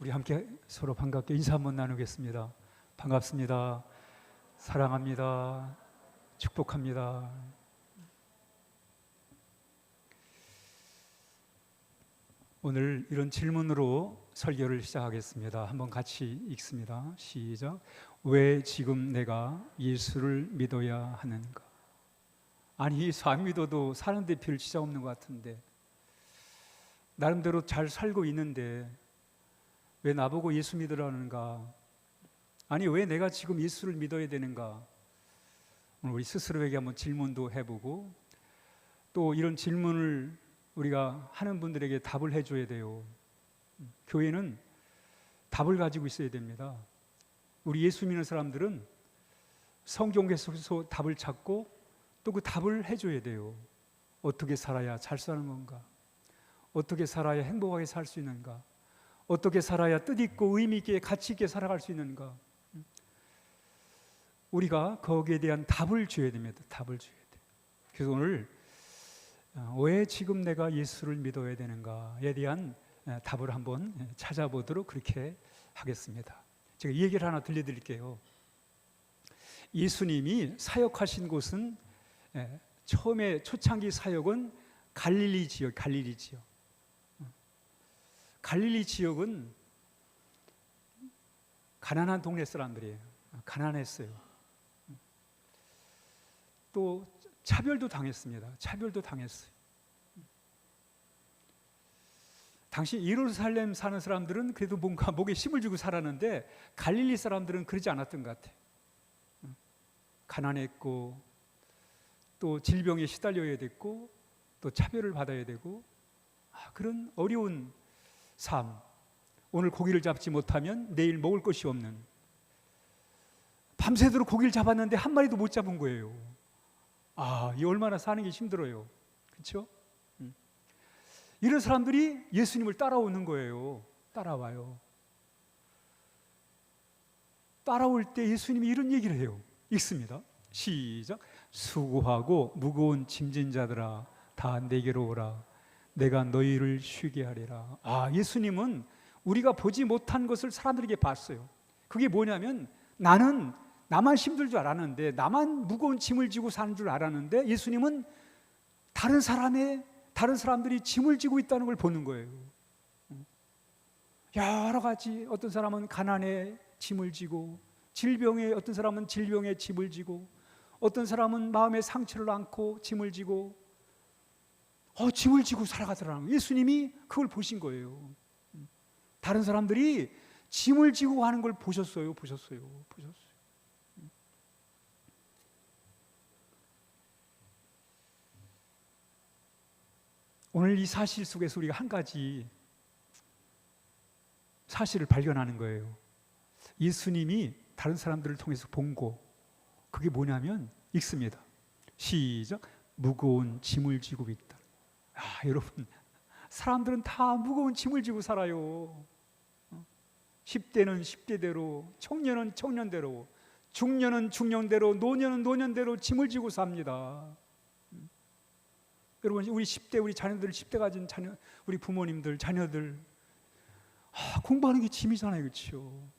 우리 함께 서로 반갑게 인사 한번 나누겠습니다. 반갑습니다. 사랑합니다. 축복합니다. 오늘 이런 질문으로 설교를 시작하겠습니다. 한번 같이 읽습니다. 시작. 왜 지금 내가 예수를 믿어야 하는가? 아니, 안 믿어도 사는데 별 지장 없는 것 같은데, 나름대로 잘 살고 있는데 왜 나보고 예수 믿으라는가? 아니, 왜 내가 지금 예수를 믿어야 되는가? 오늘 우리 스스로에게 한번 질문도 해보고, 또 이런 질문을 우리가 하는 분들에게 답을 해줘야 돼요. 교회는 답을 가지고 있어야 됩니다. 우리 예수 믿는 사람들은 성경에서 답을 찾고 또 그 답을 해줘야 돼요. 어떻게 살아야 잘 사는 건가? 어떻게 살아야 행복하게 살 수 있는가? 어떻게 살아야 뜻있고 의미있게 가치 있게 살아갈 수 있는가? 우리가 거기에 대한 답을 줘야 됩니다. 답을 줘야 돼요. 그래서 오늘 왜 지금 내가 예수를 믿어야 되는가에 대한 답을 한번 찾아보도록 그렇게 하겠습니다. 제가 이 얘기를 하나 들려드릴게요. 예수님이 사역하신 곳은 처음에 초창기 사역은 갈릴리 지역, 갈릴리 지역은 가난한 동네 사람들이에요. 가난했어요. 또 차별도 당했습니다. 차별도 당했어요. 당시 예루살렘 사는 사람들은 그래도 뭔가 목에 힘을 주고 살았는데 갈릴리 사람들은 그러지 않았던 것 같아요. 가난했고 또 질병에 시달려야 됐고 또 차별을 받아야 되고 그런 어려운 삶. 오늘 고기를 잡지 못하면 내일 먹을 것이 없는, 밤새도록 고기를 잡았는데 한 마리도 못 잡은 거예요. 이 얼마나 사는 게 힘들어요. 그렇죠? 이런 사람들이 예수님을 따라오는 거예요. 따라와요. 따라올 때 예수님이 이런 얘기를 해요. 읽습니다. 시작. 수고하고 무거운 짐진 자들아 다 내게로 오라. 내가 너희를 쉬게 하리라. 예수님은 우리가 보지 못한 것을 사람들에게 봤어요. 그게 뭐냐면 나는 나만 힘들 줄 알았는데, 나만 무거운 짐을 지고 사는 줄 알았는데, 예수님은 다른 사람들이 짐을 지고 있다는 걸 보는 거예요. 여러 가지, 어떤 사람은 가난에 짐을 지고, 질병에, 어떤 사람은 질병에 짐을 지고, 어떤 사람은 마음의 상처를 안고 짐을 지고, 짐을 지고 살아가더라는 거예요. 예수님이 그걸 보신 거예요. 다른 사람들이 짐을 지고 하는 걸 보셨어요. 오늘 이 사실 속에서 우리가 한 가지 사실을 발견하는 거예요. 예수님이 다른 사람들을 통해서 본 거, 그게 뭐냐면 읽습니다. 시작. 무거운 짐을 지고 있다. 여러분, 사람들은 다 무거운 짐을 지고 살아요. 10대는 10대대로, 청년은 청년대로, 중년은 중년대로, 노년은 노년대로 짐을 지고 삽니다. 여러분, 우리 10대, 우리 자녀들, 10대 가진 자녀, 우리 부모님들, 자녀들, 공부하는 게 짐이잖아요. 그렇죠?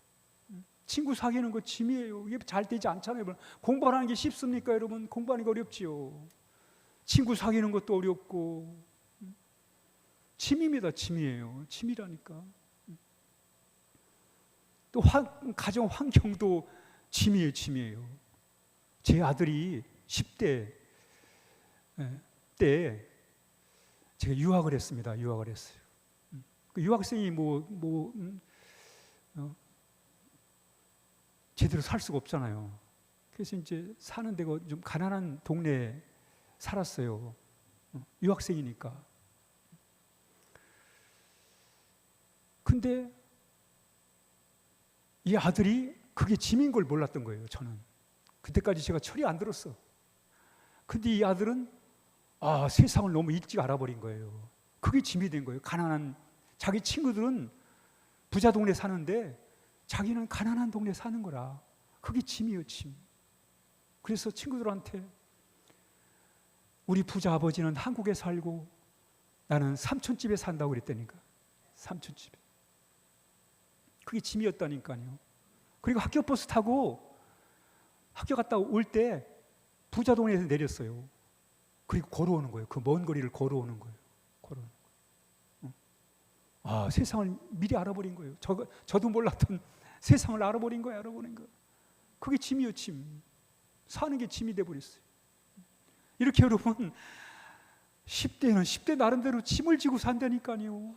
친구 사귀는 거 짐이에요. 이게 잘 되지 않잖아요. 여러분. 공부하는 게 쉽습니까? 여러분, 공부하는 게 어렵지요. 친구 사귀는 것도 어렵고, 짐입니다. 짐이에요. 짐이라니까. 또 가정 환경도 짐이에요. 제 아들이 10대 때 제가 유학을 했습니다. 그 유학생이 제대로 살 수가 없잖아요. 그래서 이제 사는 데가 좀 가난한 동네에 살았어요. 유학생이니까. 근데 이 아들이 그게 짐인 걸 몰랐던 거예요. 저는 그때까지 제가 철이 안 들었어. 근데 이 아들은 세상을 너무 일찍 알아버린 거예요. 그게 짐이 된 거예요. 가난한, 자기 친구들은 부자 동네 사는데 자기는 가난한 동네 사는 거라. 그게 짐이에요, 짐. 그래서 친구들한테 우리 부자 아버지는 한국에 살고 나는 삼촌집에 산다고 그랬다니까. 삼촌집에. 그게 짐이었다니까요. 그리고 학교 버스 타고 학교 갔다 올 때 부자 동네에서 내렸어요. 그리고 걸어오는 거예요. 그 먼 거리를 걸어오는 거예요. 걸어오는 거예요. 아, 세상을 미리 알아버린 거예요. 저도 몰랐던 세상을 알아버린 거예요. 알아보는 거. 그게 짐이요, 짐. 사는 게 짐이 돼버렸어요. 이렇게 여러분 10대는 10대 나름대로 짐을 지고 산다니까요.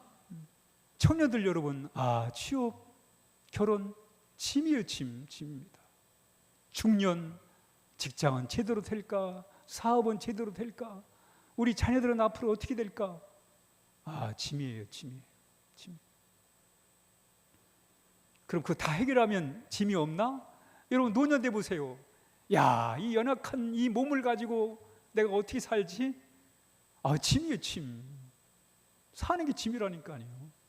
청년들 여러분, 취업, 결혼 짐이에요, 짐입니다. 중년, 직장은 제대로 될까? 사업은 제대로 될까? 우리 자녀들은 앞으로 어떻게 될까? 짐이에요, 짐이에요. 짐. 그럼 그거 다 해결하면 짐이 없나? 여러분 노년돼 보세요. 야, 이 연약한 이 몸을 가지고 내가 어떻게 살지? 짐이에요, 짐. 사는 게 짐이라니까요.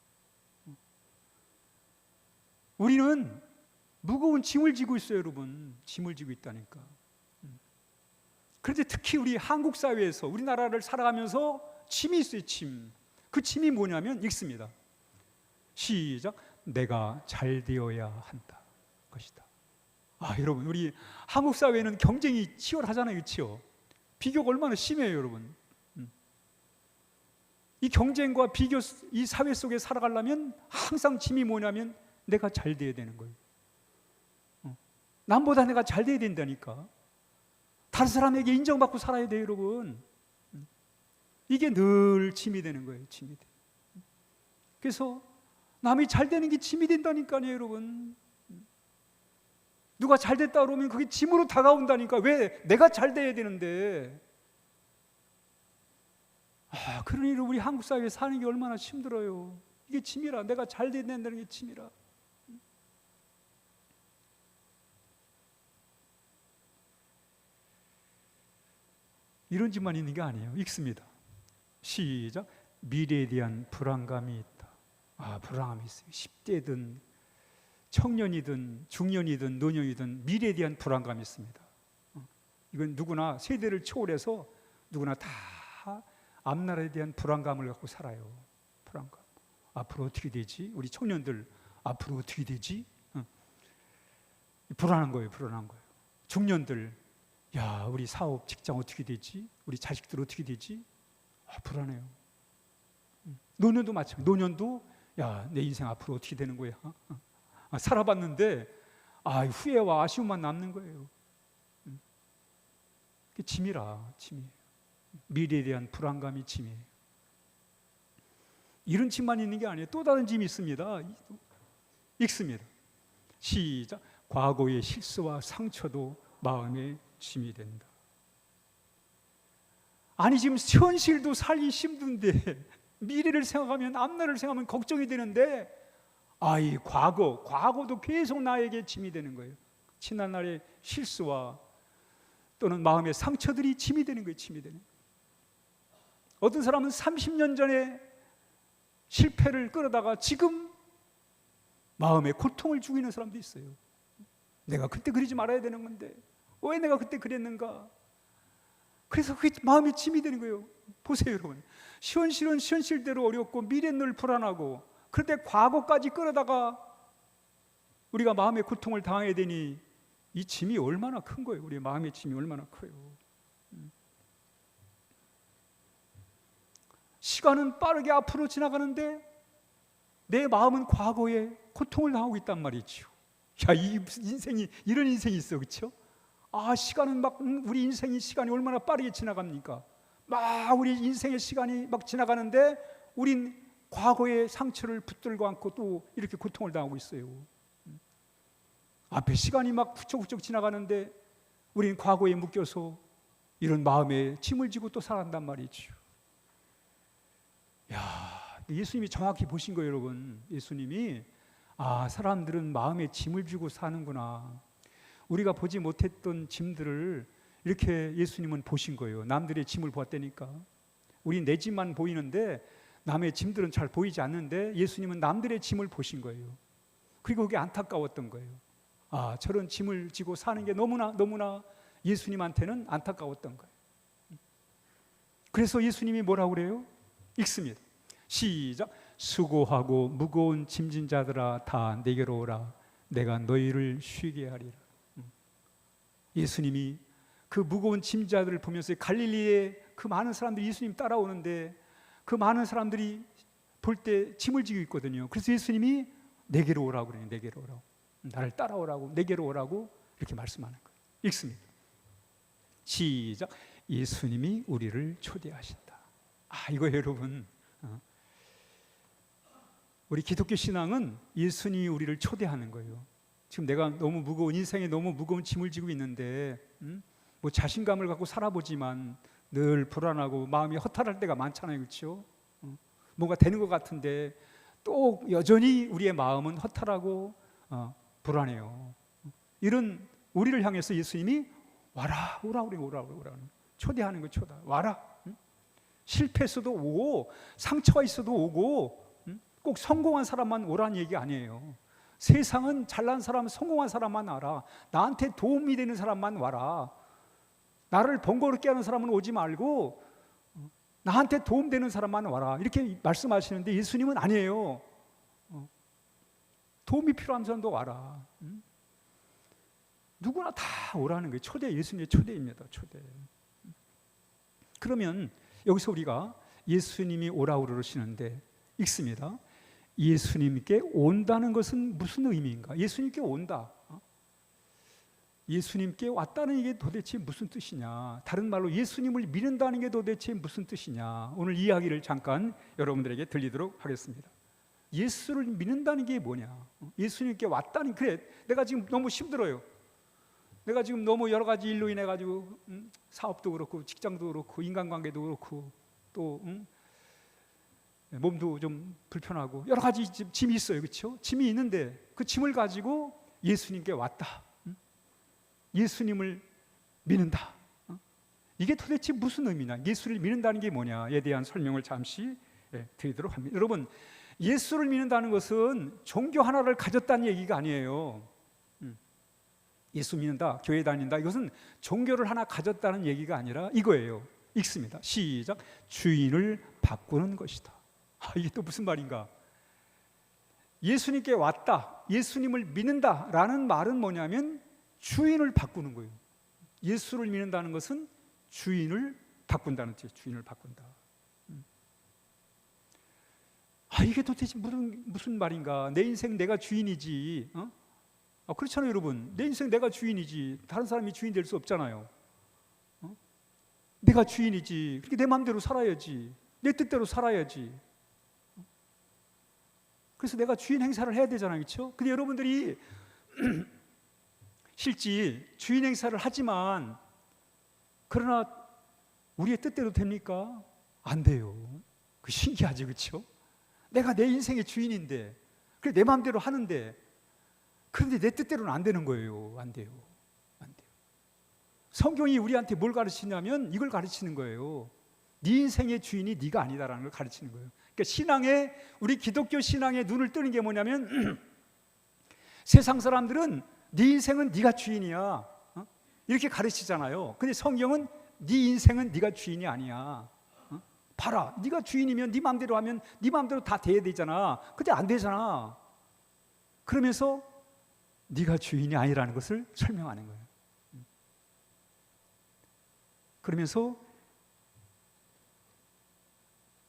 우리는 무거운 짐을 지고 있어요, 여러분. 짐을 지고 있다니까. 그런데 특히 우리 한국 사회에서 우리나라를 살아가면서 짐이 있어요, 짐. 그 짐이 뭐냐면 읽습니다. 시작. 내가 잘 되어야 한다. 것이다. 여러분, 우리 한국 사회는 경쟁이 치열하잖아요, 그렇죠? 비교가 얼마나 심해요, 여러분. 이 경쟁과 비교, 이 사회 속에 살아가려면 항상 짐이 뭐냐면 내가 잘 돼야 되는 거예요. 남보다 내가 잘 돼야 된다니까. 다른 사람에게 인정받고 살아야 돼요, 여러분. 이게 늘 짐이 되는 거예요, 짐이 돼. 그래서 남이 잘 되는 게 짐이 된다니까요, 여러분. 누가 잘 됐다 그러면 그게 짐으로 다가온다니까. 왜? 내가 잘 돼야 되는데. 그러니 우리 한국 사회에 사는 게 얼마나 힘들어요. 이게 짐이라. 내가 잘 돼야 된다는 게 짐이라. 이런 짓만 있는 게 아니에요. 읽습니다. 시작. 미래에 대한 불안감이 있다. 불안감이 있어요. 10대든 청년이든 중년이든 노년이든 미래에 대한 불안감이 있습니다. 이건 누구나 세대를 초월해서 누구나 다 앞날에 대한 불안감을 갖고 살아요. 불안감. 앞으로 어떻게 되지? 우리 청년들 앞으로 어떻게 되지? 불안한 거예요. 불안한 거예요. 중년들, 야, 우리 사업, 직장 어떻게 되지? 우리 자식들 어떻게 되지? 불안해요. 노년도 마찬가지. 노년도, 야, 내 인생 앞으로 어떻게 되는 거야? 살아봤는데 후회와 아쉬움만 남는 거예요. 그게 짐이라. 짐이에요. 미래에 대한 불안감이 짐이에요. 이런 짐만 있는 게 아니에요. 또 다른 짐이 있습니다. 읽습니다. 시작. 과거의 실수와 상처도 마음의 짐이 된다. 아니, 지금 현실도 살기 힘든데 미래를 생각하면, 앞날을 생각하면 걱정이 되는데 이 과거도 계속 나에게 짐이 되는 거예요. 지난날의 실수와 또는 마음의 상처들이 짐이 되는 거예요. 짐이 되는 거예요. 어떤 사람은 30년 전에 실패를 끌어다가 지금 마음의 고통을 주고 있는 사람도 있어요. 내가 그때 그러지 말아야 되는 건데 왜 내가 그때 그랬는가? 그래서 그게 마음의 짐이 되는 거예요. 보세요, 여러분. 현실은 현실대로 어렵고 미래는 늘 불안하고, 그런데 과거까지 끌어다가 우리가 마음의 고통을 당해야 되니 이 짐이 얼마나 큰 거예요. 우리의 마음의 짐이 얼마나 커요. 시간은 빠르게 앞으로 지나가는데 내 마음은 과거에 고통을 당하고 있단 말이죠. 야, 이 인생이 이런 인생이 있어, 그렇죠? 시간은 우리 인생이 시간이 얼마나 빠르게 지나갑니까? 우리 인생의 시간이 지나가는데 우린 과거의 상처를 붙들고 안고 또 이렇게 고통을 당하고 있어요. 앞에 시간이 훌쩍훌쩍 지나가는데 우린 과거에 묶여서 이런 마음에 짐을 지고 또 살아간단 말이죠. 예수님이 정확히 보신 거예요, 여러분. 예수님이 사람들은 마음에 짐을 지고 사는구나. 우리가 보지 못했던 짐들을 이렇게 예수님은 보신 거예요. 남들의 짐을 보았다니까. 우리 내 짐만 보이는데 남의 짐들은 잘 보이지 않는데 예수님은 남들의 짐을 보신 거예요. 그리고 그게 안타까웠던 거예요. 저런 짐을 지고 사는 게 너무나 예수님한테는 안타까웠던 거예요. 그래서 예수님이 뭐라고 그래요? 읽습니다. 시작. 수고하고 무거운 짐진 자들아 다 내게로 오라. 내가 너희를 쉬게 하리라. 예수님이 그 무거운 짐자들을 보면서 갈릴리에 그 많은 사람들이 예수님 따라오는데 그 많은 사람들이 볼 때 짐을 지고 있거든요. 그래서 예수님이 내게로 오라고 그래요. 내게로 오라고. 나를 따라오라고, 내게로 오라고 이렇게 말씀하는 거예요. 읽습니다. 시작. 예수님이 우리를 초대하신다. 이거예요, 여러분. 우리 기독교 신앙은 예수님이 우리를 초대하는 거예요. 지금 내가 너무 무거운, 인생에 너무 무거운 짐을 지고 있는데 뭐 자신감을 갖고 살아보지만 늘 불안하고 마음이 허탈할 때가 많잖아요. 그렇죠? 뭔가 되는 것 같은데 또 여전히 우리의 마음은 허탈하고 불안해요. 이런 우리를 향해서 예수님이 와라, 오라 그래, 오라 초대하는 거 초대. 와라. 실패했어도 오고 상처가 있어도 오고 꼭 성공한 사람만 오라는 얘기 아니에요. 세상은 잘난 사람, 성공한 사람만 와라. 나한테 도움이 되는 사람만 와라. 나를 번거롭게 하는 사람은 오지 말고 나한테 도움되는 사람만 와라. 이렇게 말씀하시는데 예수님은 아니에요. 도움이 필요한 사람도 와라. 누구나 다 오라는 거예요. 초대, 예수님의 초대입니다. 초대. 그러면 여기서 우리가 예수님이 오라고 그러시는데 읽습니다. 예수님께 온다는 것은 무슨 의미인가? 예수님께 온다. 예수님께 왔다는 게 도대체 무슨 뜻이냐? 다른 말로 예수님을 믿는다는 게 도대체 무슨 뜻이냐? 오늘 이야기를 잠깐 여러분들에게 들리도록 하겠습니다. 예수를 믿는다는 게 뭐냐? 예수님께 왔다는, 그래, 내가 지금 너무 힘들어요. 내가 지금 너무 여러 가지 일로 인해 가지고 사업도 그렇고 직장도 그렇고 인간관계도 그렇고 또 몸도 좀 불편하고 여러 가지 짐이 있어요. 그렇죠? 짐이 있는데 그 짐을 가지고 예수님께 왔다. 예수님을 믿는다. 이게 도대체 무슨 의미냐? 예수를 믿는다는 게 뭐냐에 대한 설명을 잠시 드리도록 합니다. 여러분, 예수를 믿는다는 것은 종교 하나를 가졌다는 얘기가 아니에요. 예수 믿는다, 교회 다닌다, 이것은 종교를 하나 가졌다는 얘기가 아니라 이거예요. 읽습니다. 시작. 주인을 바꾸는 것이다. 이게 또 무슨 말인가? 예수님께 왔다, 예수님을 믿는다라는 말은 뭐냐면 주인을 바꾸는 거예요. 예수를 믿는다는 것은 주인을 바꾼다는 뜻이에요. 주인을 바꾼다. 이게 도대체 무슨 말인가? 내 인생 내가 주인이지. 그렇잖아요, 여러분. 내 인생 내가 주인이지. 다른 사람이 주인 될 수 없잖아요. 내가 주인이지. 그렇게 내 마음대로 살아야지. 내 뜻대로 살아야지. 그래서 내가 주인 행사를 해야 되잖아요, 그렇죠? 근데 여러분들이 실제 주인 행사를 하지만 그러나 우리의 뜻대로 됩니까? 안 돼요. 그 신기하지, 그렇죠? 내가 내 인생의 주인인데, 그래 내 마음대로 하는데, 그런데 내 뜻대로는 안 되는 거예요. 안 돼요. 안 돼요. 성경이 우리한테 뭘 가르치냐면 이걸 가르치는 거예요. 네 인생의 주인이 네가 아니다라는 걸 가르치는 거예요. 그러니까 우리 기독교 신앙에 눈을 뜨는 게 뭐냐면 세상 사람들은 네 인생은 네가 주인이야, 이렇게 가르치잖아요. 근데 성경은 네 인생은 네가 주인이 아니야. 봐라, 네가 주인이면 네 마음대로 하면 네 마음대로 다 돼야 되잖아. 근데 안 되잖아. 그러면서 네가 주인이 아니라는 것을 설명하는 거예요. 그러면서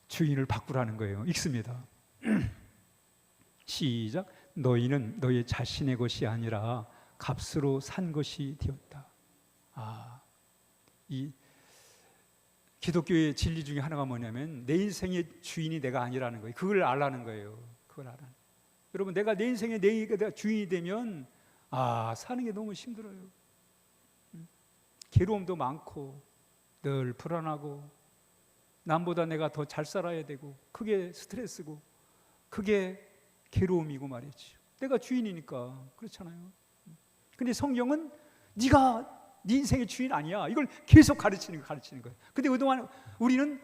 주인을 바꾸라는 거예요. 읽습니다. 시작. 너희는 너희 자신의 것이 아니라 값으로 산 것이 되었다. 이 기독교의 진리 중에 하나가 뭐냐면 내 인생의 주인이 내가 아니라는 거예요. 그걸 알라는 거예요. 그걸 알아는. 여러분, 내가 내 인생의 내가 주인이 되면 사는 게 너무 힘들어요. 괴로움도 많고 늘 불안하고 남보다 내가 더 잘 살아야 되고 그게 스트레스고 그게 괴로움이고 말이죠. 내가 주인이니까 그렇잖아요. 근데 성경은 네가 네 인생의 주인 아니야. 이걸 계속 가르치는 거예요. 근데 그동안 우리는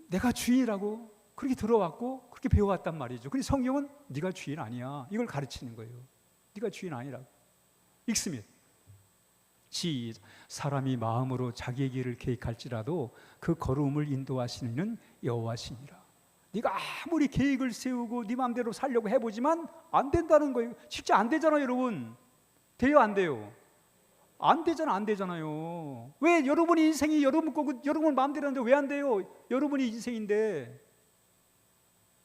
내가 주인이라고 그렇게 들어왔고 그렇게 배워왔단 말이죠. 근데 성경은 네가 주인 아니야. 이걸 가르치는 거예요. 네가 주인 아니라고. 읽습니다. 시작. 사람이 마음으로 자기의 길을 계획할지라도 그 걸음을 인도하시는 이는 여호와시니라. 네가 아무리 계획을 세우고 네 마음대로 살려고 해보지만 안 된다는 거예요. 진짜 안 되잖아요, 여러분. 돼요, 안 돼요? 안 되잖아, 안 되잖아요. 왜 여러분이 인생이 여러분 거고 여러분 마음대로 하는데 왜 안 돼요? 여러분이 인생인데.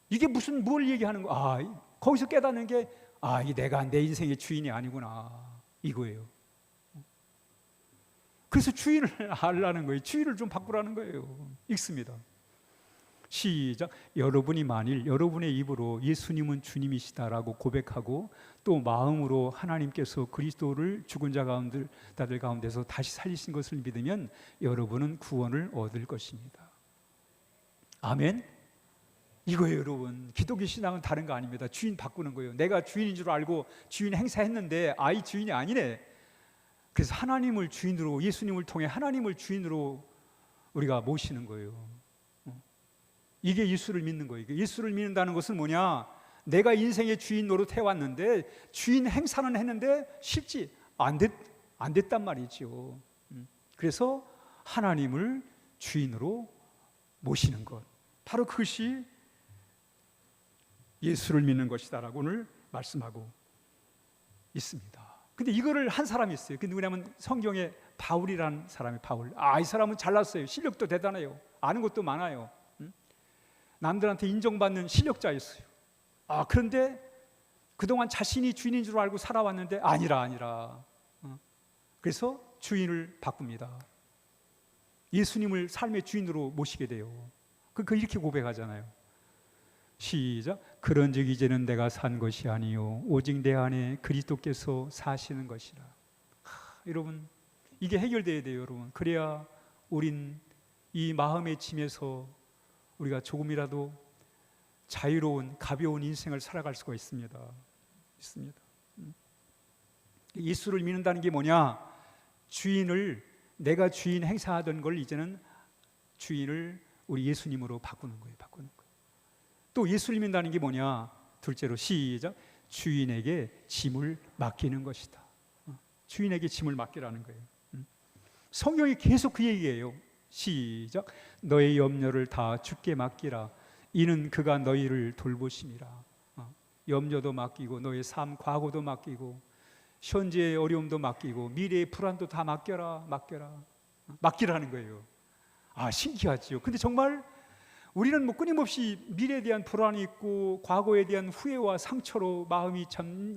이게 무슨 뭘 얘기하는 거? 거기서 깨닫는 게 이 내가 내 인생의 주인이 아니구나 이거예요. 그래서 주인을 알라는 거예요. 주인을 좀 바꾸라는 거예요. 읽습니다. 시작. 여러분이 만일 여러분의 입으로 예수님은 주님이시다라고 고백하고 또 마음으로 하나님께서 그리스도를 죽은 자들 가운데서 다시 살리신 것을 믿으면 여러분은 구원을 얻을 것입니다. 아멘. 이거예요, 여러분. 기독교 신앙은 다른 거 아닙니다. 주인 바꾸는 거예요. 내가 주인인 줄 알고 주인 행사했는데 이 주인이 아니네. 그래서 하나님을 주인으로, 예수님을 통해 하나님을 주인으로 우리가 모시는 거예요. 이게 예수를 믿는 거예요. 예수를 믿는다는 것은 뭐냐? 내가 인생의 주인 노릇 해왔는데 주인 행사는 했는데 실제 안 됐단 말이죠. 그래서 하나님을 주인으로 모시는 것, 바로 그것이 예수를 믿는 것이다라고 오늘 말씀하고 있습니다. 근데 이거를 한 사람이 있어요. 그 누구냐면 성경에 바울이라는 사람이 바울. 이 사람은 잘났어요. 실력도 대단해요. 아는 것도 많아요. 남들한테 인정받는 실력자였어요. 그런데 그동안 자신이 주인인 줄 알고 살아왔는데 아니라. 그래서 주인을 바꿉니다. 예수님을 삶의 주인으로 모시게 돼요. 그 이렇게 고백하잖아요. 시작. 그런즉 이제는 내가 산 것이 아니요 오직 내 안에 그리스도께서 사시는 것이라. 여러분, 이게 해결돼야 돼요, 여러분. 그래야 우린 이 마음의 짐에서 우리가 조금이라도 자유로운 가벼운 인생을 살아갈 수가 있습니다. 예수를 믿는다는 게 뭐냐? 내가 주인 행사하던 걸 이제는 주인을 우리 예수님으로 바꾸는 거예요. 또 예수를 믿는다는 게 뭐냐? 둘째로 시작. 주인에게 짐을 맡기는 것이다. 주인에게 짐을 맡기라는 거예요. 성경이 계속 그 얘기예요. 시작. 너의 염려를 다 주께 맡기라. 이는 그가 너희를 돌보심이라. 염려도 맡기고 너의 삶 과거도 맡기고 현재의 어려움도 맡기고 미래의 불안도 다 맡기라는 거예요. 신기하지요. 근데 정말 우리는 끊임없이 미래에 대한 불안이 있고 과거에 대한 후회와 상처로 마음이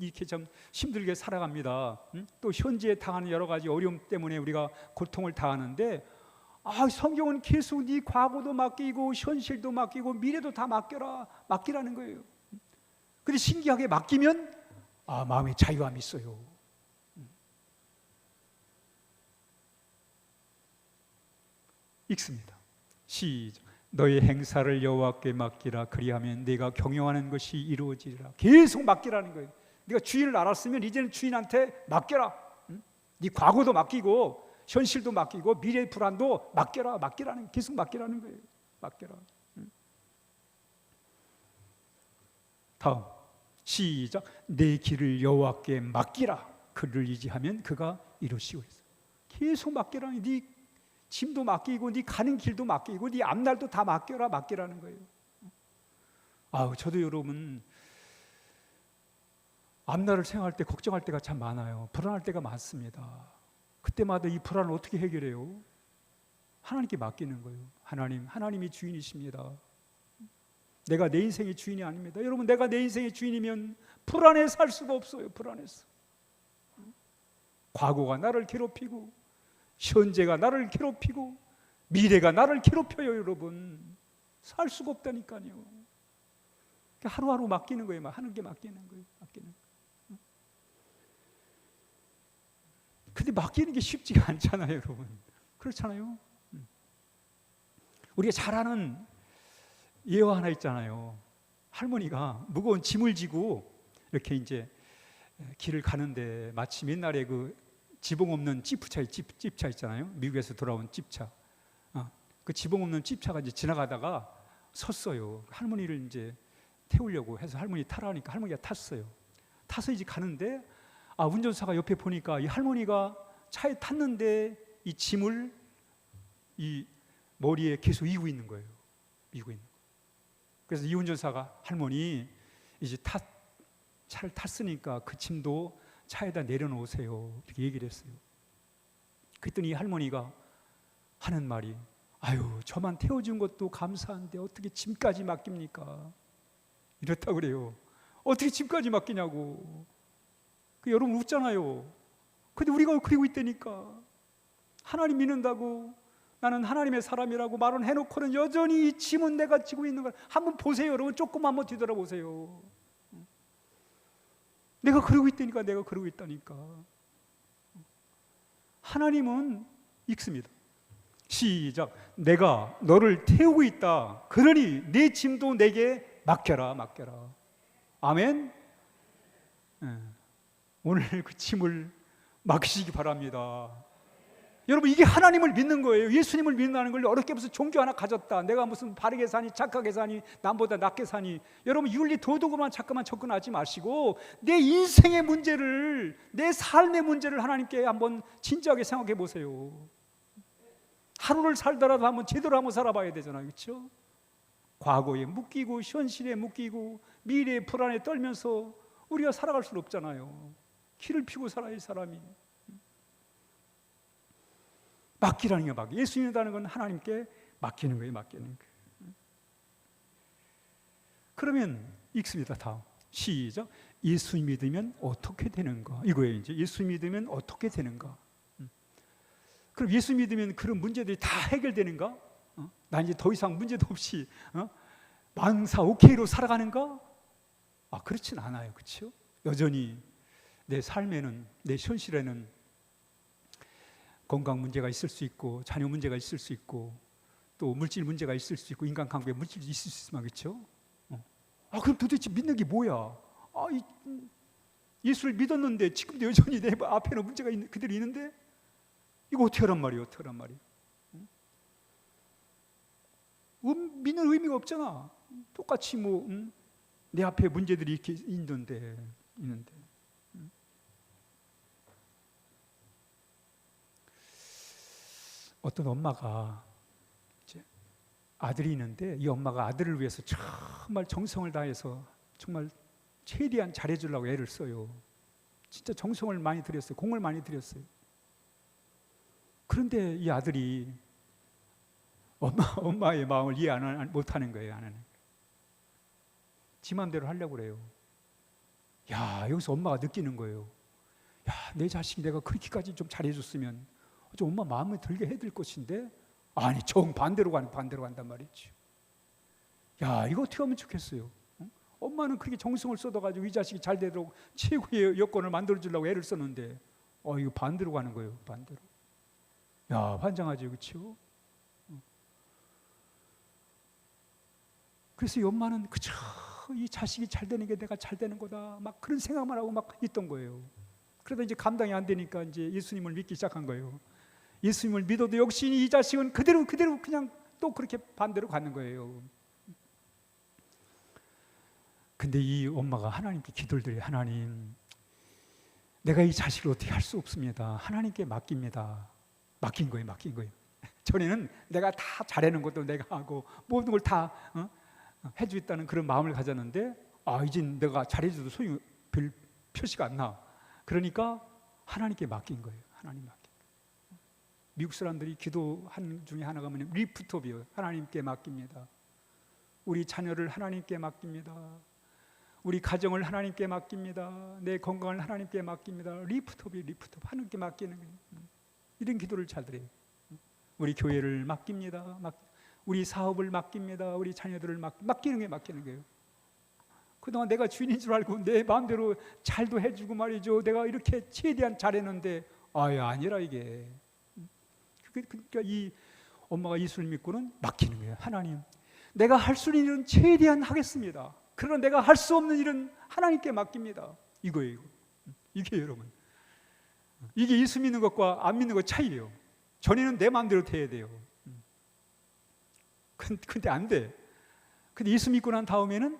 이렇게 힘들게 살아갑니다. 또 현재에 당하는 여러 가지 어려움 때문에 우리가 고통을 당하는데 성경은 계속 네 과거도 맡기고 현실도 맡기고 미래도 다 맡기라는 거예요. 근데 신기하게 맡기면 마음에 자유함이 있어요. 읽습니다. 시작. 너의 행사를 여호와께 맡기라. 그리하면 네가 경영하는 것이 이루어지리라. 계속 맡기라는 거예요. 네가 주인을 알았으면 이제는 주인한테 맡겨라. 네 과거도 맡기고 현실도 맡기고 미래의 불안도 계속 맡기라는 거예요. 맡겨라. 다음 시작. 내 길을 여호와께 맡기라. 그를 의지하면 그가 이루시고 있어. 계속 맡기라니. 네 짐도 맡기고 네 가는 길도 맡기고 네 앞날도 다 맡기라는 거예요. 저도 여러분 앞날을 생각할 때 걱정할 때가 참 많아요. 불안할 때가 많습니다. 그때마다 이 불안을 어떻게 해결해요? 하나님께 맡기는 거예요. 하나님이 주인이십니다. 내가 내 인생의 주인이 아닙니다. 여러분, 내가 내 인생의 주인이면 불안해 살 수가 없어요. 불안해서 과거가 나를 괴롭히고 현재가 나를 괴롭히고 미래가 나를 괴롭혀요. 여러분, 살 수가 없다니까요. 하루하루 맡기는 거예요. 하는 게 맡기는 거예요. 근데 맡기는 게 쉽지가 않잖아요, 여러분. 그렇잖아요. 우리가 잘 아는 예화 하나 있잖아요. 할머니가 무거운 짐을 지고 이렇게 이제 길을 가는데 마침 옛날에 그 지붕 없는 찝차 있잖아요. 미국에서 돌아온 찝차. 그 지붕 없는 찝차가 이제 지나가다가 섰어요. 할머니를 이제 태우려고 해서 할머니 타라니까 할머니가 탔어요. 타서 이제 가는데 운전사가 옆에 보니까 이 할머니가 차에 탔는데 이 짐을 이 머리에 계속 이고 있는 거예요. 그래서 이 운전사가 할머니 이제 차를 탔으니까 그 짐도 차에다 내려놓으세요 이렇게 얘기를 했어요. 그랬더니 이 할머니가 하는 말이 아유 저만 태워준 것도 감사한데 어떻게 짐까지 맡깁니까? 이렇다고 그래요. 어떻게 짐까지 맡기냐고. 여러분 웃잖아요. 근데 우리가 그러고 있다니까. 하나님 믿는다고 나는 하나님의 사람이라고 말은 해놓고는 여전히 이 짐은 내가 지고 있는 걸 한번 보세요. 여러분 조금 한번 뒤돌아보세요. 내가 그러고 있다니까. 내가 그러고 있다니까. 하나님은 읽습니다. 시작. 내가 너를 태우고 있다. 그러니 내 짐도 내게 맡겨라. 아멘. 오늘 그 짐을 맡기시기 바랍니다. 여러분 이게 하나님을 믿는 거예요. 예수님을 믿는다는 걸 어렵게 무슨 종교 하나 가졌다, 내가 무슨 바르게 사니 착하게 사니 남보다 낫게 사니, 여러분 윤리 도덕으로만 잠깐만 접근하지 마시고 내 인생의 문제를, 내 삶의 문제를 하나님께 한번 진지하게 생각해 보세요. 하루를 살더라도 한번 제대로 한번 살아봐야 되잖아요. 그렇죠? 과거에 묶이고 현실에 묶이고 미래에 불안에 떨면서 우리가 살아갈 수는 없잖아요. 키를 피고 살아야 사람이. 맡기라는 게 맡기. 예수 믿는다는 건 하나님께 맡기는 거예요. 맡기는 거예요. 그러면 읽습니다. 다음 시작. 예수 믿으면 어떻게 되는가? 이거예요. 이제 예수 믿으면 어떻게 되는가? 그럼 예수 믿으면 그런 문제들이 다 해결되는가? 나 이제 더 이상 문제도 없이 만사 오케이로 살아가는가? 그렇진 않아요. 그렇죠? 여전히 내 삶에는, 내 현실에는 건강 문제가 있을 수 있고, 자녀 문제가 있을 수 있고, 또 물질 문제가 있을 수 있고, 인간관계에 물질이 있을 수 있으면, 그렇죠? 그럼 도대체 믿는 게 뭐야? 예수를 믿었는데 지금도 여전히 내 앞에는 문제가 그대로 있는데 이거 어떻게 하란 말이에요? 어떻게 하란 말이에요? 믿는 의미가 없잖아. 똑같이 내 앞에 문제들이 이렇게 있는데. 어떤 엄마가 이제 아들이 있는데 이 엄마가 아들을 위해서 정말 정성을 다해서 정말 최대한 잘해주려고 애를 써요. 진짜 정성을 많이 들였어요. 공을 많이 들였어요. 그런데 이 아들이 엄마의 마음을 이해 못하는 거예요. 안 하는 거예요. 지 맘대로 하려고 그래요. 여기서 엄마가 느끼는 거예요. 내 자식이 내가 그렇게까지 좀 잘해줬으면 좀 엄마 마음에 들게 해줄 것인데, 아니 정반대로 간단 말이죠. 이거 어떻게 하면 좋겠어요? 엄마는 그렇게 정성을 쏟아가지고 이 자식이 잘 되도록 최고의 여건을 만들어주려고 애를 썼는데 이거 반대로 가는 거예요. 반대로. 환장하죠. 그렇죠? 그래서 이 엄마는 그저 이 자식이 잘 되는 게 내가 잘 되는 거다, 막 그런 생각만 하고 막 있던 거예요. 그러다 이제 감당이 안 되니까 이제 예수님을 믿기 시작한 거예요. 예수님을 믿어도 역시 이 자식은 그대로 그냥 또 그렇게 반대로 가는 거예요. 근데 이 엄마가 하나님께 기도를 드려요. 하나님, 내가 이 자식을 어떻게 할 수 없습니다. 하나님께 맡깁니다. 맡긴 거예요. 전에는 내가 다 잘하는 것도 내가 하고 모든 걸 다 해주겠다는 그런 마음을 가졌는데 이젠 내가 잘해줘도 소용이 별 표시가 안 나. 그러니까 하나님께 맡긴 거예요. 하나님 맡긴. 미국 사람들이 기도한 중에 하나가 뭐냐면 리프트업이에요. 하나님께 맡깁니다. 우리 자녀를 하나님께 맡깁니다. 우리 가정을 하나님께 맡깁니다. 내 건강을 하나님께 맡깁니다. 리프트업. 하나님께 맡기는 거예요. 이런 기도를 잘 드려요. 우리 교회를 맡깁니다. 우리 사업을 맡깁니다. 우리 자녀들을 맡기는 거예요. 그동안 내가 주인인 줄 알고 내 마음대로 잘도 해주고 말이죠. 내가 이렇게 최대한 잘했는데 아니라 이게. 그러니까 이 엄마가 예수를 믿고는 맡기는 거예요. 하나님, 내가 할 수 있는 일은 최대한 하겠습니다. 그러나 내가 할 수 없는 일은 하나님께 맡깁니다. 이거예요. 이게 여러분, 이게 예수 믿는 것과 안 믿는 것 차이예요. 전에는 내 마음대로 돼야 돼요. 근데 안 돼. 근데 예수 믿고 난 다음에는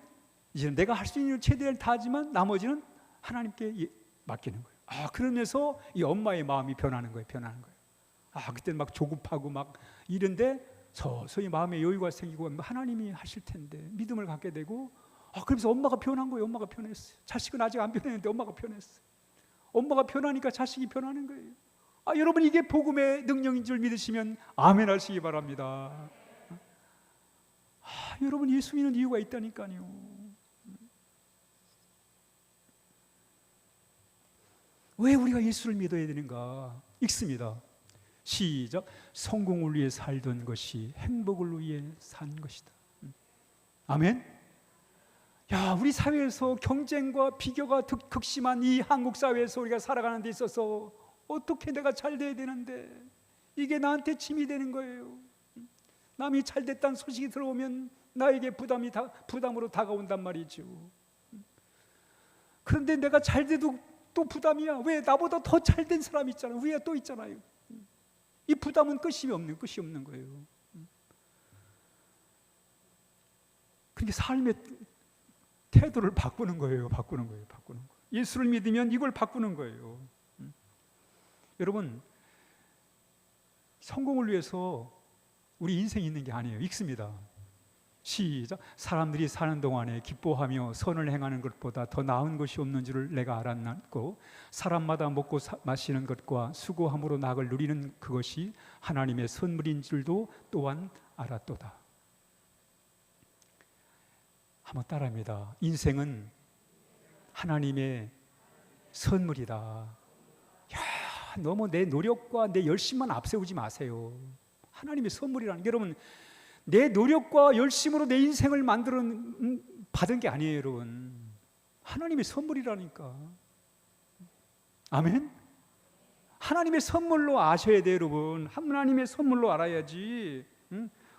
이제는 내가 할 수 있는 일을 최대한 다 하지만 나머지는 하나님께 맡기는 거예요. 그러면서 이 엄마의 마음이 변하는 거예요. 그때는 막 조급하고 막 이런데 서서히 마음에 여유가 생기고 하나님이 하실 텐데 믿음을 갖게 되고, 그러면서 엄마가 변한 거예요. 엄마가 변했어요. 자식은 아직 안 변했는데 엄마가 변했어요. 엄마가 변하니까 자식이 변하는 거예요. 여러분, 이게 복음의 능력인 줄 믿으시면 아멘 하시기 바랍니다. 여러분, 예수 믿는 이유가 있다니까요. 왜 우리가 예수를 믿어야 되는가? 읽습니다. 시작. 성공을 위해 살던 것이 행복을 위해 산 것이다. 아멘. 우리 사회에서 경쟁과 비교가 극심한 이 한국 사회에서 우리가 살아가는 데 있어서 어떻게 내가 잘 돼야 되는데 이게 나한테 짐이 되는 거예요. 남이 잘 됐다는 소식이 들어오면 나에게 부담으로 다가온단 말이죠. 그런데 내가 잘 돼도 또 부담이야. 왜? 나보다 더 잘 된 사람이 있잖아요. 위에 또 있잖아요. 이 부담은 끝이 없는 거예요. 그러니까 삶의 태도를 바꾸는 거예요. 예수를 믿으면 이걸 바꾸는 거예요. 여러분, 성공을 위해서 우리 인생이 있는 게 아니에요. 읽습니다. 시작. 사람들이 사는 동안에 기뻐하며 선을 행하는 것보다 더 나은 것이 없는 줄을 내가 알았고, 사람마다 먹고 마시는 것과 수고함으로 낙을 누리는 그것이 하나님의 선물인 줄도 또한 알았도다. 한번 따라합니다. 인생은 하나님의 선물이다. 너무 내 노력과 내 열심만 앞세우지 마세요. 하나님의 선물이라는 게, 여러분, 내 노력과 열심으로 내 인생을 받은 게 아니에요. 여러분, 하나님의 선물이라니까. 아멘. 하나님의 선물로 아셔야 돼요. 여러분, 하나님의 선물로 알아야지.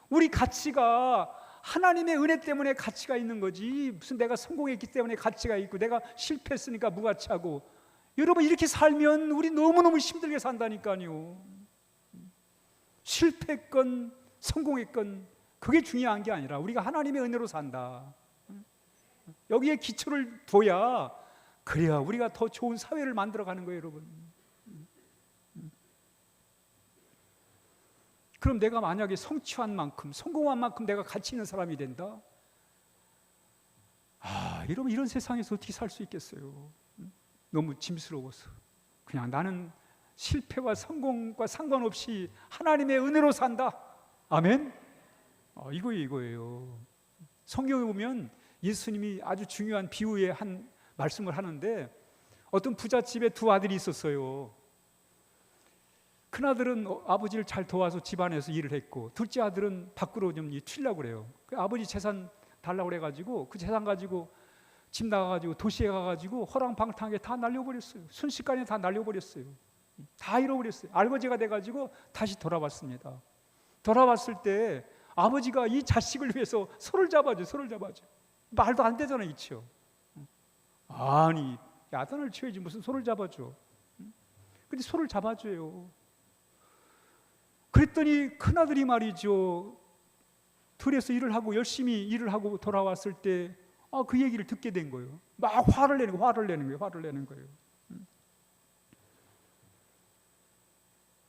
우리 가치가 하나님의 은혜 때문에 가치가 있는 거지, 무슨 내가 성공했기 때문에 가치가 있고 내가 실패했으니까 무가치하고. 여러분, 이렇게 살면 우리 너무너무 힘들게 산다니까요. 실패했건 성공했건 그게 중요한 게 아니라 우리가 하나님의 은혜로 산다. 여기에 기초를 둬야, 그래야 우리가 더 좋은 사회를 만들어가는 거예요. 여러분, 그럼 내가 만약에 성취한 만큼, 성공한 만큼 내가 가치 있는 사람이 된다? 여러분, 이런 세상에서 어떻게 살 수 있겠어요? 너무 짐스러워서 그냥 나는 실패와 성공과 상관없이 하나님의 은혜로 산다. 아멘. 이거예요. 성경에 보면 예수님이 아주 중요한 비유의 한 말씀을 하는데, 어떤 부잣집에 두 아들이 있었어요. 큰아들은 아버지를 잘 도와서 집안에서 일을 했고, 둘째 아들은 밖으로 좀 튀려고 그래요. 아버지 재산 달라고 그래가지고 그 재산 가지고 집 나가가지고 도시에 가가지고 허랑방탕하게 다 날려버렸어요. 순식간에 다 날려버렸어요. 다 잃어버렸어요. 알거지가 돼가지고 다시 돌아왔습니다. 돌아왔을 때 아버지가 이 자식을 위해서 손을 잡아줘. 말도 안 되잖아요, 그렇죠? 아니, 야단을 쳐야지 무슨 손을 잡아줘. 근데 손을 잡아줘요. 그랬더니 큰아들이 말이죠, 들에서 열심히 일을 하고 돌아왔을 때 그 얘기를 듣게 된 거예요. 막 화를 내는 거예요.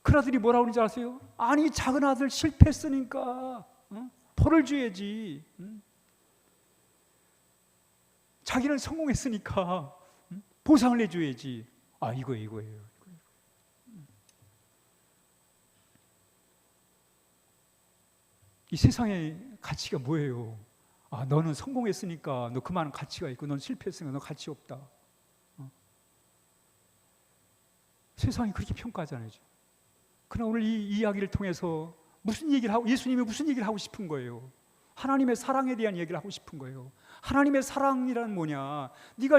큰아들이 뭐라고 그러는지 아세요? 아니, 작은 아들 실패했으니까 벌을 줘야지. 자기는 성공했으니까 보상을 해줘야지. 이거예요. 이 세상의 가치가 뭐예요? 너는 성공했으니까 너 그만한 가치가 있고, 넌 실패했으니까 너 가치 없다. 세상이 그렇게 평가하잖아요. 그러나 오늘 이 이야기를 통해서 예수님이 무슨 얘기를 하고 싶은 거예요? 하나님의 사랑에 대한 얘기를 하고 싶은 거예요. 하나님의 사랑이란 뭐냐? 네가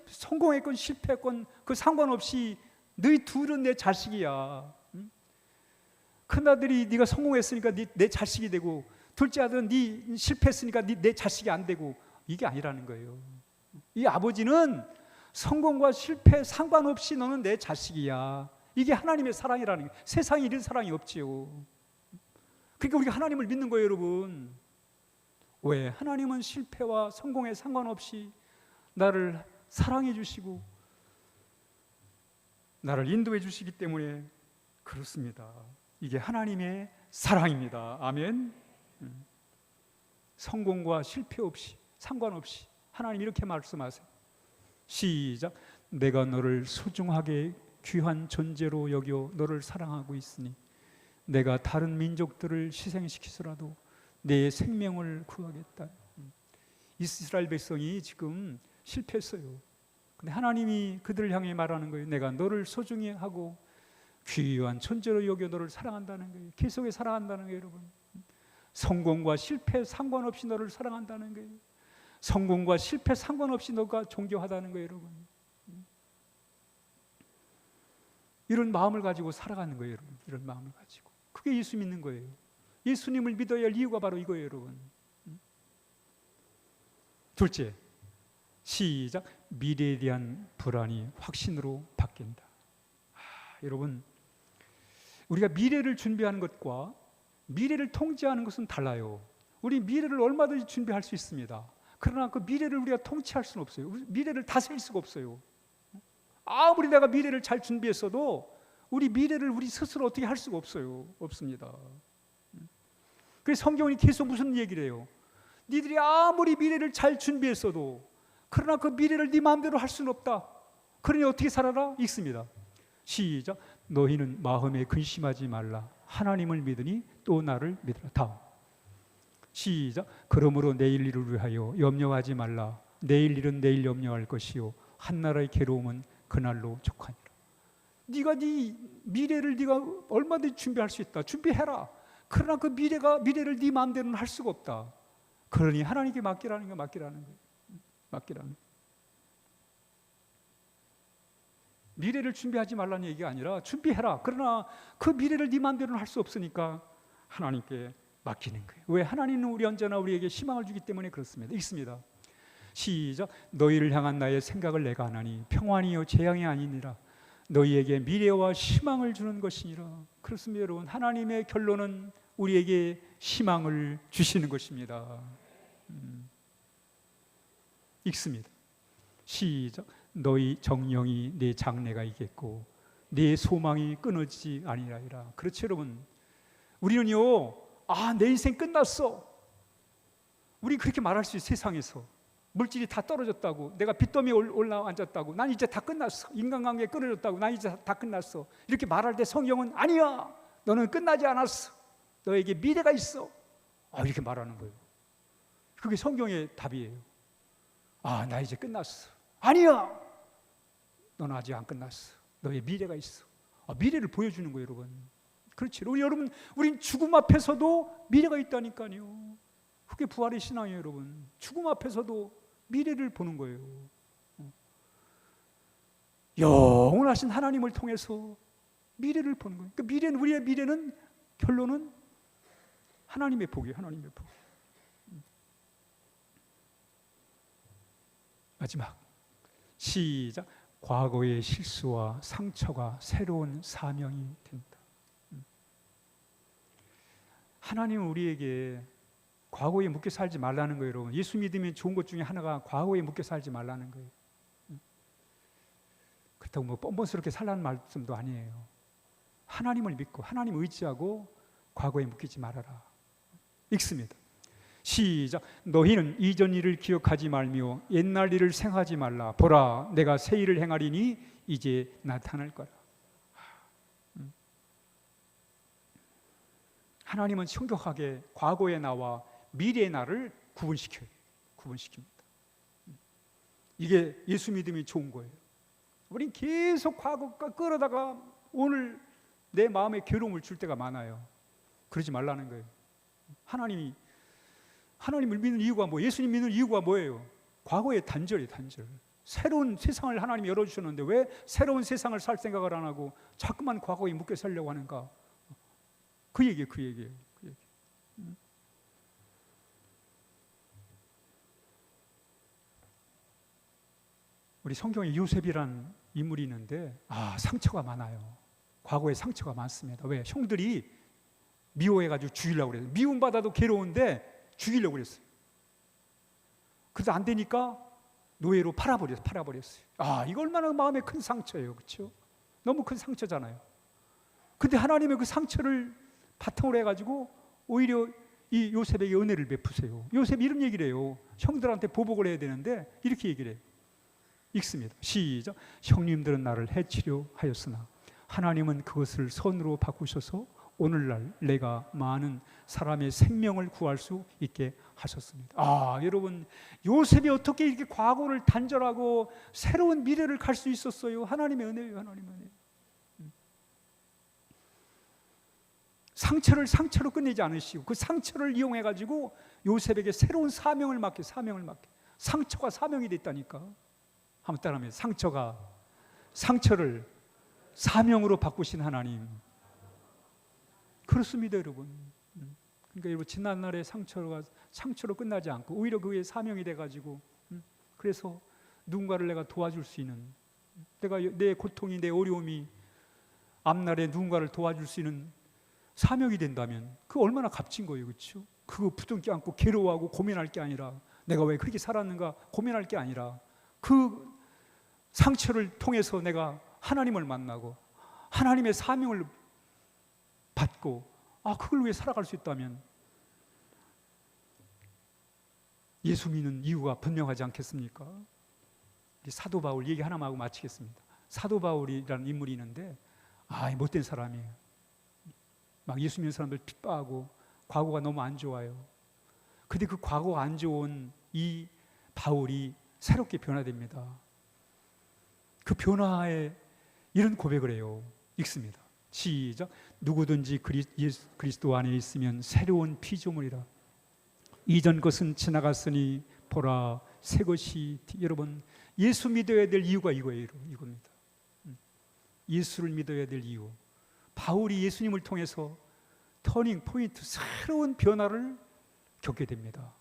성공했건 실패했건 그 상관없이 너희 둘은 내 자식이야. 큰아들이 네가 성공했으니까 내 자식이 되고, 둘째 아들은 네 실패했으니까 내 자식이 안 되고, 이게 아니라는 거예요. 이 아버지는 성공과 실패 상관없이 너는 내 자식이야. 이게 하나님의 사랑이라는 거예요. 세상에 이런 사랑이 없지요. 그러니까 우리가 하나님을 믿는 거예요, 여러분. 왜? 하나님은 실패와 성공에 상관없이 나를 사랑해 주시고 나를 인도해 주시기 때문에 그렇습니다. 이게 하나님의 사랑입니다. 아멘. 성공과 실패 없이, 상관없이 하나님 이렇게 말씀하세요. 시작. 내가 너를 소중하게 귀한 존재로 여겨 너를 사랑하고 있으니 내가 다른 민족들을 희생시키더라도 내 생명을 구하겠다. 이스라엘 백성이 지금 실패했어요. 근데 하나님이 그들을 향해 말하는 거예요. 내가 너를 소중히 하고 귀한 존재로 여겨 너를 사랑한다는 거예요. 계속해 사랑한다는 거예요, 여러분. 성공과 실패 상관없이 너를 사랑한다는 거예요. 성공과 실패 상관없이 너가 존경하다는 거예요, 여러분. 이런 마음을 가지고 살아가는 거예요, 여러분. 이런 마음을 가지고. 그게 예수 믿는 거예요. 예수님을 믿어야 할 이유가 바로 이거예요, 여러분. 둘째, 시작. 미래에 대한 불안이 확신으로 바뀐다. 여러분, 우리가 미래를 준비하는 것과 미래를 통제하는 것은 달라요. 우리 미래를 얼마든지 준비할 수 있습니다. 그러나 그 미래를 우리가 통치할 수는 없어요. 미래를 다스릴 수가 없어요. 아무리 내가 미래를 잘 준비했어도 우리 미래를 우리 스스로 어떻게 할 수가 없어요. 없습니다. 그래서 성경이 계속 무슨 얘기를 해요? 니들이 아무리 미래를 잘 준비했어도 그러나 그 미래를 네 마음대로 할 수는 없다. 그러니 어떻게 살아라? 읽습니다. 시작. 너희는 마음에 근심하지 말라. 하나님을 믿으니 또 나를 믿으라. 다음. 시작. 그러므로 내일 일을 위하여 염려하지 말라. 내일 일은 내일 염려할 것이요 한나라의 괴로움은 그날로 족하니라. 네가 네 미래를 네가 얼마든지 준비할 수 있다. 준비해라. 그러나 그 미래를 네 마음대로는 할 수가 없다. 그러니 하나님께 맡기라는 거예요. 맡기라는 거예요. 맡기라는 거예요. 미래를 준비하지 말라는 얘기가 아니라 준비해라. 그러나 그 미래를 네 마음대로는 할 수 없으니까 하나님께 맡기는 거예요. 왜? 하나님은 언제나 우리에게 희망을 주기 때문에 그렇습니다. 읽습니다. 시작. 너희를 향한 나의 생각을 내가 하나니 평안이요 재앙이 아니니라. 너희에게 미래와 희망을 주는 것이니라. 그렇습니다, 여러분. 하나님의 결론은 우리에게 희망을 주시는 것입니다. 읽습니다. 시작. 너희 정령이 내 장래가 있겠고 내 소망이 끊어지지 아니하리라. 그렇죠, 여러분. 우리는요, 내 인생 끝났어. 우리 그렇게 말할 수 있어요. 세상에서 물질이 다 떨어졌다고, 내가 빚더미에 올라앉았다고, 난 이제 다 끝났어. 인간관계 끊어졌다고, 난 이제 다 끝났어. 이렇게 말할 때 성경은 아니야, 너는 끝나지 않았어. 너에게 미래가 있어. 이렇게 말하는 거예요. 그게 성경의 답이에요. 나 이제 끝났어. 아니야, 너는 아직 안 끝났어. 너의 미래가 있어. 미래를 보여주는 거예요, 여러분. 그렇지. 여러분, 우린 죽음 앞에서도 미래가 있다니까요. 그게 부활의 신앙이에요, 여러분. 죽음 앞에서도 미래를 보는 거예요. 영원하신 하나님을 통해서 미래를 보는 거예요. 그러니까 우리의 미래는 결론은 하나님의 복이에요. 하나님의 복. 마지막. 시작. 과거의 실수와 상처가 새로운 사명이 된다. 하나님은 우리에게 과거에 묶여 살지 말라는 거예요, 여러분. 예수 믿으면 좋은 것 중에 하나가 과거에 묶여 살지 말라는 거예요. 그렇다고 뻔뻔스럽게 살라는 말씀도 아니에요. 하나님을 믿고 하나님 의지하고 과거에 묶이지 말아라. 읽습니다. 시작. 너희는 이전 일을 기억하지 말며 옛날 일을 생각하지 말라. 보라, 내가 새 일을 행하리니 이제 나타날 거라. 하나님은 심각하게 과거의 나와 미래의 나를 구분시킵니다. 이게 예수 믿음이 좋은 거예요. 우린 계속 과거가 끌어다가 오늘 내 마음에 괴로움을 줄 때가 많아요. 그러지 말라는 거예요. 하나님을 믿는 이유가 예수님 믿는 이유가 뭐예요? 과거의 단절이에요, 단절. 새로운 세상을 하나님이 열어주셨는데 왜 새로운 세상을 살 생각을 안 하고 자꾸만 과거에 묶여 살려고 하는가? 그 얘기예요. 우리 성경에 요셉이란 인물이 있는데 상처가 많아요. 과거에 상처가 많습니다. 왜? 형들이 미워해가지고 죽이려고 그래요. 미움받아도 괴로운데 죽이려고 그랬어요. 그래서 안 되니까 노예로 팔아버렸어요. 이거 얼마나 마음에 큰 상처예요. 그렇죠? 너무 큰 상처잖아요. 근데 하나님의 그 상처를 바탕으로 해가지고 오히려 이 요셉에게 은혜를 베푸세요. 요셉 이런 얘기를 해요. 형들한테 보복을 해야 되는데 이렇게 얘기를 해요. 읽습니다. 시작. 형님들은 나를 해치려 하였으나 하나님은 그것을 선으로 바꾸셔서 오늘날 내가 많은 사람의 생명을 구할 수 있게 하셨습니다. 여러분, 요셉이 어떻게 이렇게 과거를 단절하고 새로운 미래를 갈 수 있었어요? 하나님의 은혜예요. 하나님의 은혜. 상처로 끝내지 않으시고 그 상처를 이용해 가지고 요셉에게 새로운 사명을 맡겨. 상처가 사명이 됐다니까. 한번 따라하면 상처를 사명으로 바꾸신 하나님. 그렇습니다, 여러분. 그러니까 여러분, 지난날의 상처로 끝나지 않고 오히려 그게 사명이 돼가지고, 그래서 누군가를 내가 도와줄 수 있는, 내 고통이, 내 어려움이 앞날에 누군가를 도와줄 수 있는 사명이 된다면 그 얼마나 값진 거예요, 그렇죠? 그거 부둥켜 안고 괴로워하고 고민할 게 아니라, 내가 왜 그렇게 살았는가 고민할 게 아니라, 그 상처를 통해서 내가 하나님을 만나고 하나님의 사명을 받고 그걸 위해 살아갈 수 있다면 예수 믿는 이유가 분명하지 않겠습니까? 우리 사도 바울 얘기 하나만 하고 마치겠습니다. 사도 바울이라는 인물이 있는데 못된 사람이에요. 막 예수 믿는 사람들 핍박하고 과거가 너무 안 좋아요. 근데 그 과거가 안 좋은 이 바울이 새롭게 변화됩니다. 그 변화에 이런 고백을 해요. 읽습니다. 시작. 누구든지 그리스도 안에 있으면 새로운 피조물이라. 이전 것은 지나갔으니 보라 새 것이. 여러분, 예수 믿어야 될 이유가 이겁니다. 예수를 믿어야 될 이유. 바울이 예수님을 통해서 터닝 포인트, 새로운 변화를 겪게 됩니다.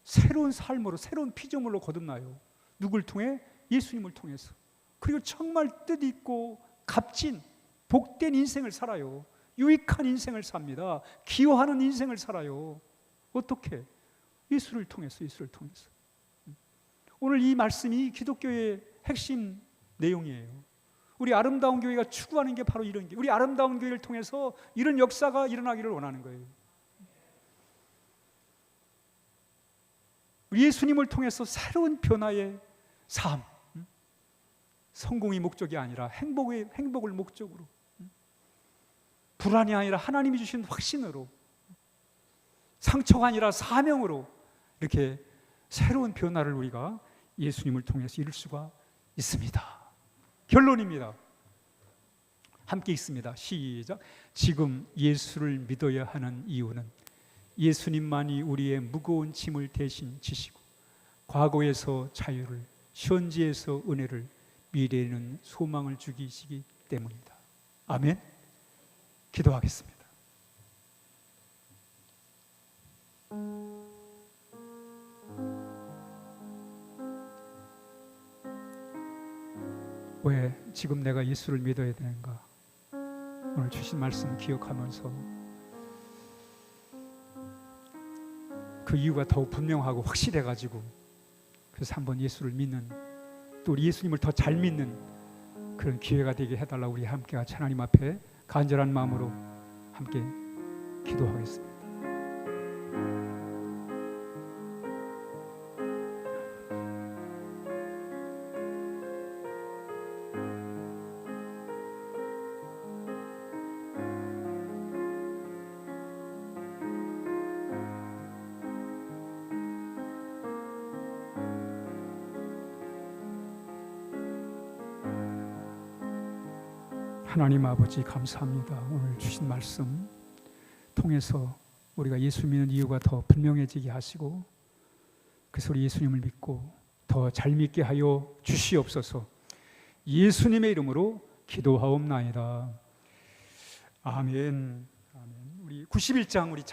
새로운 삶으로, 새로운 피조물로 거듭나요. 누굴 통해? 예수님을 통해서. 그리고 정말 뜻있고 값진 복된 인생을 살아요. 유익한 인생을 삽니다. 기여하는 인생을 살아요. 어떻게? 예수를 통해서. 오늘 이 말씀이 기독교의 핵심 내용이에요. 우리 아름다운 교회가 추구하는 게 바로 이런 게, 우리 아름다운 교회를 통해서 이런 역사가 일어나기를 원하는 거예요. 예수님을 통해서 새로운 변화의 삶, 성공이 목적이 아니라 행복을 목적으로, 불안이 아니라 하나님이 주신 확신으로, 상처가 아니라 사명으로 이렇게 새로운 변화를 우리가 예수님을 통해서 이룰 수가 있습니다. 결론입니다. 함께 읽습니다. 시작. 지금 예수를 믿어야 하는 이유는 예수님만이 우리의 무거운 짐을 대신 지시고 과거에서 자유를, 현재에서 은혜를, 미래에는 소망을 주시기 때문이다. 아멘. 기도하겠습니다. 왜 지금 내가 예수를 믿어야 되는가? 오늘 주신 말씀 기억하면서 그 이유가 더욱 분명하고 확실해가지고, 그래서 한번 예수를 믿는, 또 우리 예수님을 더 잘 믿는 그런 기회가 되게 해달라고 우리 함께 같이 하나님 앞에 간절한 마음으로 함께 기도하겠습니다. 하나님 아버지 감사합니다. 오늘 주신 말씀 통해서 우리가 예수 믿는 이유가 더 분명해지게 하시고, 그래서 우리 예수님을 믿고 더 잘 믿게 하여 주시옵소서. 예수님의 이름으로 기도하옵나이다. 아멘. 우리 91장 우리